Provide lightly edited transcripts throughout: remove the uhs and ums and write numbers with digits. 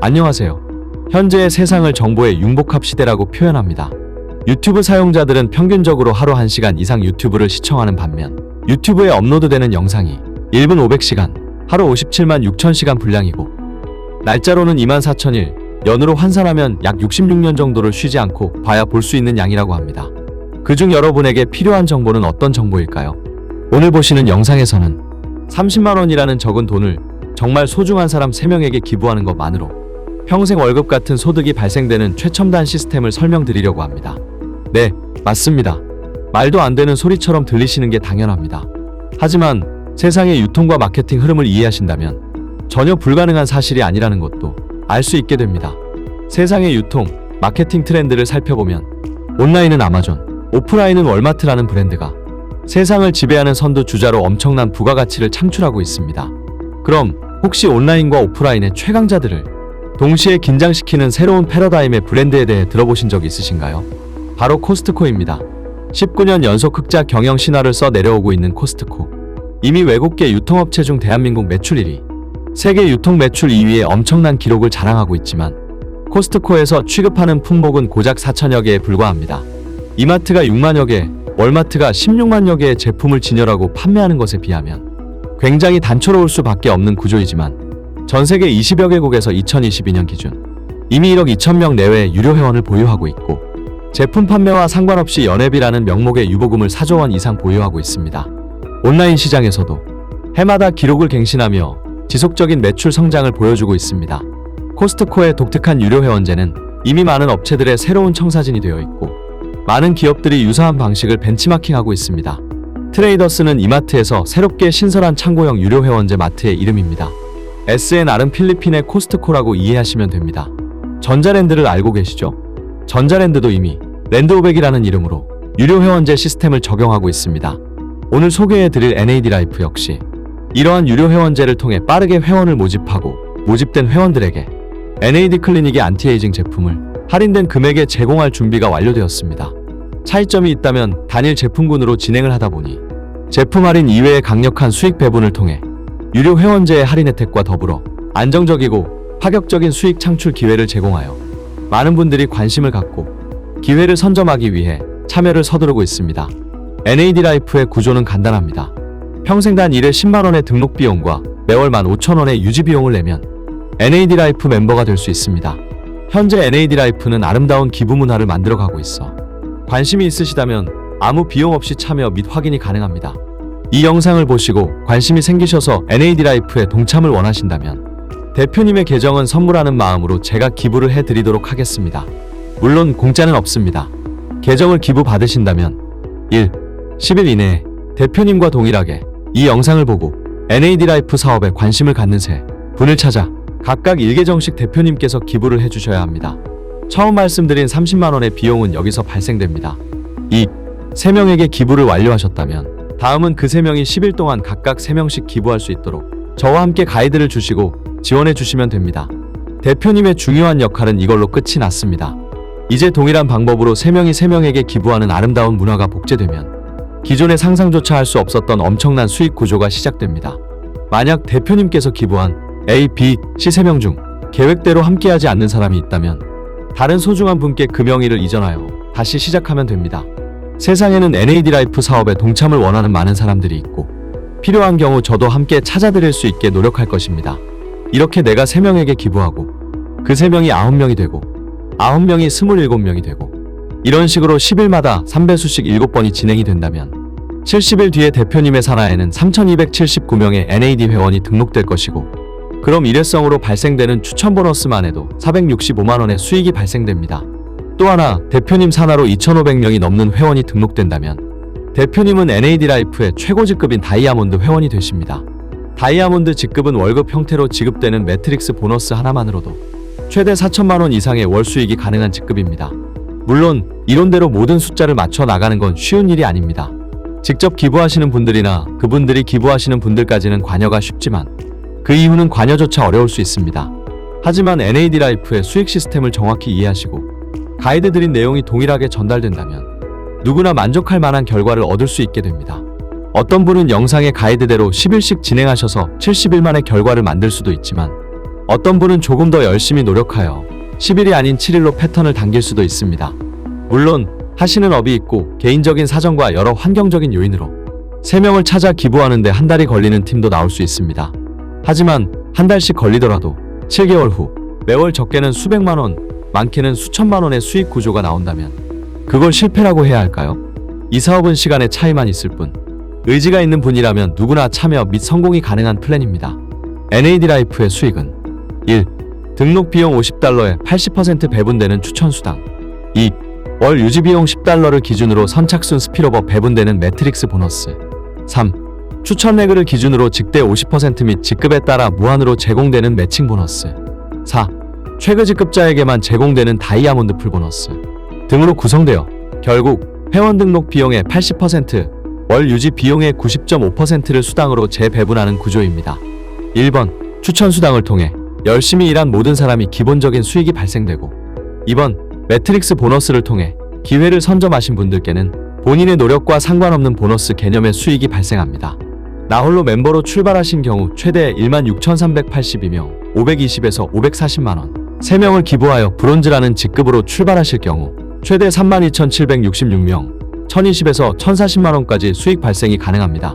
안녕하세요. 현재의 세상을 정보의 융복합 시대라고 표현합니다. 유튜브 사용자들은 평균적으로 하루 1시간 이상 유튜브를 시청하는 반면 유튜브에 업로드되는 영상이 1분 500시간, 하루 57만 6천 시간 분량이고 날짜로는 2만 4천일, 연으로 환산하면 약 66년 정도를 쉬지 않고 봐야 볼 수 있는 양이라고 합니다. 그중 여러분에게 필요한 정보는 어떤 정보일까요? 오늘 보시는 영상에서는 30만 원이라는 적은 돈을 정말 소중한 사람 3명에게 기부하는 것만으로 평생 월급 같은 소득이 발생되는 최첨단 시스템을 설명드리려고 합니다. 네, 맞습니다. 말도 안 되는 소리처럼 들리시는 게 당연합니다. 하지만 세상의 유통과 마케팅 흐름을 이해하신다면 전혀 불가능한 사실이 아니라는 것도 알 수 있게 됩니다. 세상의 유통, 마케팅 트렌드를 살펴보면 온라인은 아마존, 오프라인은 월마트라는 브랜드가 세상을 지배하는 선두주자로 엄청난 부가가치를 창출하고 있습니다. 그럼 혹시 온라인과 오프라인의 최강자들을 동시에 긴장시키는 새로운 패러다임의 브랜드에 대해 들어보신 적 있으신가요? 바로 코스트코입니다. 19년 연속 흑자 경영 신화를 써 내려오고 있는 코스트코. 이미 외국계 유통업체 중 대한민국 매출 1위, 세계 유통 매출 2위의 엄청난 기록을 자랑하고 있지만 코스트코에서 취급하는 품목은 고작 4천여 개에 불과합니다. 이마트가 6만여 개, 월마트가 16만여 개의 제품을 진열하고 판매하는 것에 비하면 굉장히 단초로울 수밖에 없는 구조이지만 전 세계 20여 개국에서 2022년 기준 이미 1억 2천 명 내외의 유료 회원을 보유하고 있고 제품 판매와 상관없이 연회비라는 명목의 유보금을 4조 원 이상 보유하고 있습니다. 온라인 시장에서도 해마다 기록을 갱신하며 지속적인 매출 성장을 보여주고 있습니다. 코스트코의 독특한 유료 회원제는 이미 많은 업체들의 새로운 청사진이 되어 있고 많은 기업들이 유사한 방식을 벤치마킹하고 있습니다. 트레이더스는 이마트에서 새롭게 신설한 창고형 유료 회원제 마트의 이름입니다. SNR은 필리핀의 코스트코라고 이해하시면 됩니다. 전자랜드를 알고 계시죠? 전자랜드도 이미 랜드오백이라는 이름으로 유료 회원제 시스템을 적용하고 있습니다. 오늘 소개해드릴 NAD라이프 역시 이러한 유료 회원제를 통해 빠르게 회원을 모집하고 모집된 회원들에게 NAD 클리닉의 안티에이징 제품을 할인된 금액에 제공할 준비가 완료되었습니다. 차이점이 있다면 단일 제품군으로 진행을 하다 보니 제품 할인 이외의 강력한 수익 배분을 통해 유료 회원제의 할인 혜택과 더불어 안정적이고 파격적인 수익 창출 기회를 제공하여 많은 분들이 관심을 갖고 기회를 선점하기 위해 참여를 서두르고 있습니다. NAD라이프의 구조는 간단합니다. 평생 단 1회 10만원의 등록 비용과 매월 15,000원의 유지 비용을 내면 NAD라이프 멤버가 될 수 있습니다. 현재 NAD라이프는 아름다운 기부 문화를 만들어가고 있어 관심이 있으시다면 아무 비용 없이 참여 및 확인이 가능합니다. 이 영상을 보시고 관심이 생기셔서 NAD라이프에 동참을 원하신다면 대표님의 계정은 선물하는 마음으로 제가 기부를 해드리도록 하겠습니다. 물론 공짜는 없습니다. 계정을 기부 받으신다면 1. 10일 이내에 대표님과 동일하게 이 영상을 보고 NAD라이프 사업에 관심을 갖는 세 분을 찾아 각각 1계정씩 대표님께서 기부를 해주셔야 합니다. 처음 말씀드린 30만원의 비용은 여기서 발생됩니다. 2. 3명에게 기부를 완료하셨다면 다음은 그 3명이 10일 동안 각각 3명씩 기부할 수 있도록 저와 함께 가이드를 주시고 지원해 주시면 됩니다. 대표님의 중요한 역할은 이걸로 끝이 났습니다. 이제 동일한 방법으로 3명이 3명에게 기부하는 아름다운 문화가 복제되면 기존의 상상조차 할 수 없었던 엄청난 수익 구조가 시작됩니다. 만약 대표님께서 기부한 A, B, C 3명 중 계획대로 함께하지 않는 사람이 있다면 다른 소중한 분께 그 명의를 이전하여 다시 시작하면 됩니다. 세상에는 NAD라이프 사업에 동참을 원하는 많은 사람들이 있고 필요한 경우 저도 함께 찾아드릴 수 있게 노력할 것입니다. 이렇게 내가 3명에게 기부하고 그 3명이 9명이 되고 9명이 27명이 되고 이런 식으로 10일마다 3배수씩 7번이 진행이 된다면 70일 뒤에 대표님의 산하에는 3,279명의 NAD 회원이 등록될 것이고 그럼 일회성으로 발생되는 추천 보너스만 해도 465만원의 수익이 발생됩니다. 또 하나 대표님 산하로 2,500명이 넘는 회원이 등록된다면 대표님은 NAD라이프의 최고 직급인 다이아몬드 회원이 되십니다. 다이아몬드 직급은 월급 형태로 지급되는 매트릭스 보너스 하나만으로도 최대 4천만원 이상의 월 수익이 가능한 직급입니다. 물론 이론대로 모든 숫자를 맞춰 나가는 건 쉬운 일이 아닙니다. 직접 기부하시는 분들이나 그분들이 기부하시는 분들까지는 관여가 쉽지만 그 이후는 관여조차 어려울 수 있습니다. 하지만 NAD라이프의 수익 시스템을 정확히 이해하시고 가이드 드린 내용이 동일하게 전달된다면 누구나 만족할 만한 결과를 얻을 수 있게 됩니다. 어떤 분은 영상의 가이드대로 10일씩 진행하셔서 70일 만에 결과를 만들 수도 있지만 어떤 분은 조금 더 열심히 노력하여 10일이 아닌 7일로 패턴을 당길 수도 있습니다. 물론 하시는 업이 있고 개인적인 사정과 여러 환경적인 요인으로 3명을 찾아 기부하는데 한 달이 걸리는 팀도 나올 수 있습니다. 하지만 한 달씩 걸리더라도 7개월 후 매월 적게는 수백만 원, 많게는 수천만 원의 수익 구조가 나온다면 그걸 실패라고 해야 할까요? 이 사업은 시간의 차이만 있을 뿐 의지가 있는 분이라면 누구나 참여 및 성공이 가능한 플랜입니다. NAD 라이프의 수익은 1. 등록 비용 $50에 80% 배분되는 추천수당. 2. 월 유지 비용 $10를 기준으로 선착순 스피로버 배분되는 매트릭스 보너스. 3. 추천 레그를 기준으로 직대 50% 및 직급에 따라 무한으로 제공되는 매칭 보너스. 4. 최고 직급자에게만 제공되는 다이아몬드 풀 보너스 등으로 구성되어 결국 회원 등록 비용의 80%, 월 유지 비용의 90.5%를 수당으로 재배분하는 구조입니다. 1번, 추천 수당을 통해 열심히 일한 모든 사람이 기본적인 수익이 발생되고 2번, 매트릭스 보너스를 통해 기회를 선점하신 분들께는 본인의 노력과 상관없는 보너스 개념의 수익이 발생합니다. 나홀로 멤버로 출발하신 경우 최대 16,382명, 520에서 540만원, 3명을 기부하여 브론즈라는 직급으로 출발하실 경우 최대 32,766명, 1,020에서 1,040만원까지 수익 발생이 가능합니다.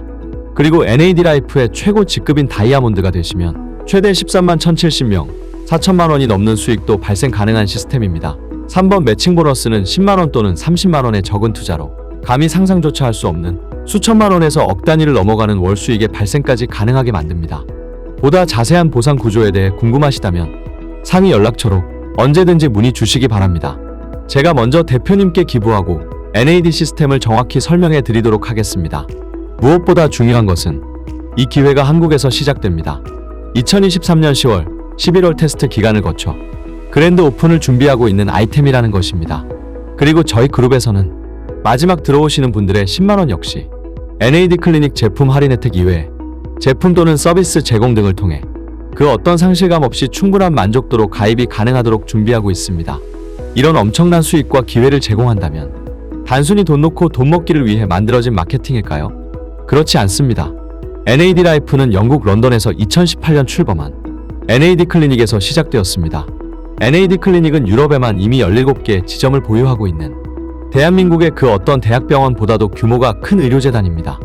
그리고 NAD 라이프의 최고 직급인 다이아몬드가 되시면 최대 13만 1,070명, 4천만원이 넘는 수익도 발생 가능한 시스템입니다. 3번 매칭 보너스는 10만원 또는 30만원의 적은 투자로 감히 상상조차 할 수 없는 수천만원에서 억 단위를 넘어가는 월 수익의 발생까지 가능하게 만듭니다. 보다 자세한 보상 구조에 대해 궁금하시다면 상위 연락처로 언제든지 문의 주시기 바랍니다. 제가 먼저 대표님께 기부하고 NAD 시스템을 정확히 설명해 드리도록 하겠습니다. 무엇보다 중요한 것은 이 기회가 한국에서 시작됩니다. 2023년 10월, 11월 테스트 기간을 거쳐 그랜드 오픈을 준비하고 있는 아이템이라는 것입니다. 그리고 저희 그룹에서는 마지막 들어오시는 분들의 10만원 역시 NAD 클리닉 제품 할인 혜택 이외에 제품 또는 서비스 제공 등을 통해 그 어떤 상실감 없이 충분한 만족도로 가입이 가능하도록 준비하고 있습니다. 이런 엄청난 수익과 기회를 제공한다면 단순히 돈 놓고 돈 먹기를 위해 만들어진 마케팅일까요? 그렇지 않습니다. NAD 라이프는 영국 런던에서 2018년 출범한 NAD 클리닉에서 시작되었습니다. NAD 클리닉은 유럽에만 이미 17개의 지점을 보유하고 있는 대한민국의 그 어떤 대학병원보다도 규모가 큰 의료재단입니다.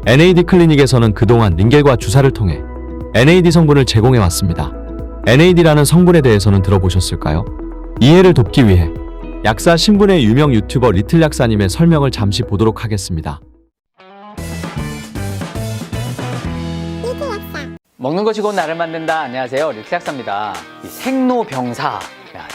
NAD 클리닉에서는 그동안 링겔과 주사를 통해 NAD 성분을 제공해왔습니다. NAD라는 성분에 대해서는 들어보셨을까요? 이해를 돕기 위해 약사 신분의 유명 유튜버 리틀 약사님의 설명을 잠시 보도록 하겠습니다. 먹는 것이 곧 나를 만든다. 안녕하세요, 리틀 약사입니다. 이 생로병사,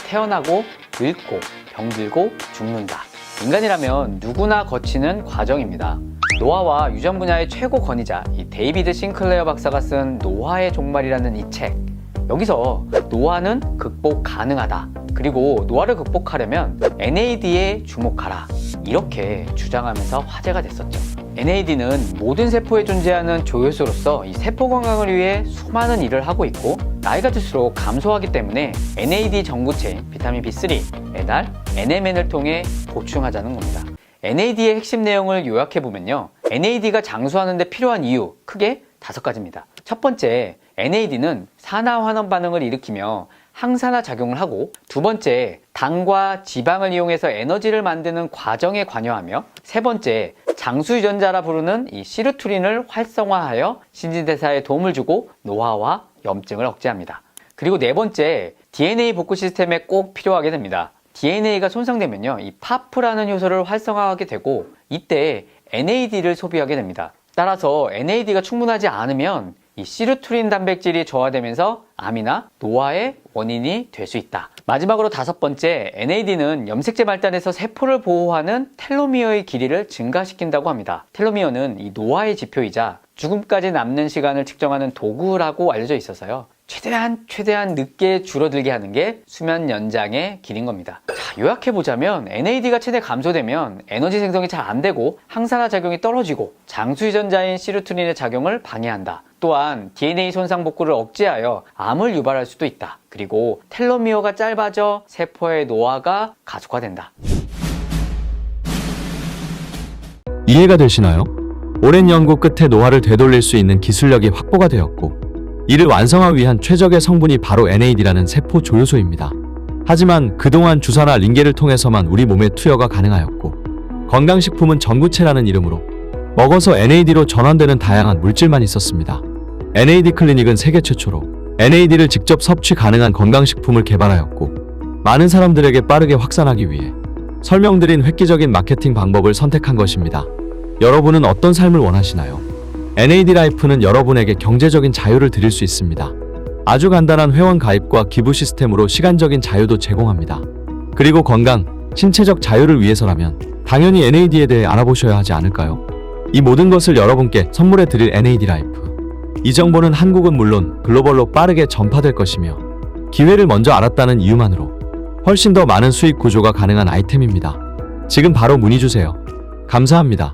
태어나고 늙고 병들고 죽는다. 인간이라면 누구나 거치는 과정입니다. 노화와 유전 분야의 최고 권위자 이 데이비드 싱클레어 박사가 쓴 노화의 종말이라는 이 책, 여기서 노화는 극복 가능하다, 그리고 노화를 극복하려면 NAD에 주목하라, 이렇게 주장하면서 화제가 됐었죠. NAD는 모든 세포에 존재하는 조효소로서 이 세포 건강을 위해 수많은 일을 하고 있고 나이가 들수록 감소하기 때문에 NAD 전구체, 비타민 B3, 에날, NMN을 통해 보충하자는 겁니다. NAD의 핵심 내용을 요약해보면요, NAD가 장수하는 데 필요한 이유 크게 5가지입니다. 첫 번째, NAD는 산화환원 반응을 일으키며 항산화 작용을 하고, 두 번째, 당과 지방을 이용해서 에너지를 만드는 과정에 관여하며, 세 번째, 장수 유전자라 부르는 이 시르투린을 활성화하여 신진대사에 도움을 주고 노화와 염증을 억제합니다. 그리고 네 번째, DNA 복구 시스템에 꼭 필요하게 됩니다. DNA가 손상되면요, 이 파프라는 효소를 활성화하게 되고 이때 NAD를 소비하게 됩니다. 따라서 NAD가 충분하지 않으면 이 시르투린 단백질이 저하되면서 암이나 노화의 원인이 될 수 있다. 마지막으로 5번째, NAD는 염색체 발달에서 세포를 보호하는 텔로미어의 길이를 증가시킨다고 합니다. 텔로미어는 이 노화의 지표이자 죽음까지 남는 시간을 측정하는 도구라고 알려져 있어서요, 최대한 늦게 줄어들게 하는 게 수면 연장의 길인 겁니다. 자, 요약해보자면 NAD가 최대 감소되면 에너지 생성이 잘 안 되고 항산화 작용이 떨어지고 장수 유전자인 시르투린의 작용을 방해한다. 또한 DNA 손상 복구를 억제하여 암을 유발할 수도 있다. 그리고 텔로미어가 짧아져 세포의 노화가 가속화된다. 이해가 되시나요? 오랜 연구 끝에 노화를 되돌릴 수 있는 기술력이 확보가 되었고 이를 완성하기 위한 최적의 성분이 바로 NAD라는 세포 조효소입니다. 하지만 그동안 주사나 링겔을 통해서만 우리 몸에 투여가 가능하였고, 건강식품은 전구체라는 이름으로 먹어서 NAD로 전환되는 다양한 물질만 있었습니다. NAD 클리닉은 세계 최초로 NAD를 직접 섭취 가능한 건강식품을 개발하였고, 많은 사람들에게 빠르게 확산하기 위해 설명드린 획기적인 마케팅 방법을 선택한 것입니다. 여러분은 어떤 삶을 원하시나요? NAD 라이프는 여러분에게 경제적인 자유를 드릴 수 있습니다. 아주 간단한 회원 가입과 기부 시스템으로 시간적인 자유도 제공합니다. 그리고 건강, 신체적 자유를 위해서라면 당연히 NAD에 대해 알아보셔야 하지 않을까요? 이 모든 것을 여러분께 선물해 드릴 NAD 라이프. 이 정보는 한국은 물론 글로벌로 빠르게 전파될 것이며, 기회를 먼저 알았다는 이유만으로 훨씬 더 많은 수익 구조가 가능한 아이템입니다. 지금 바로 문의 주세요. 감사합니다.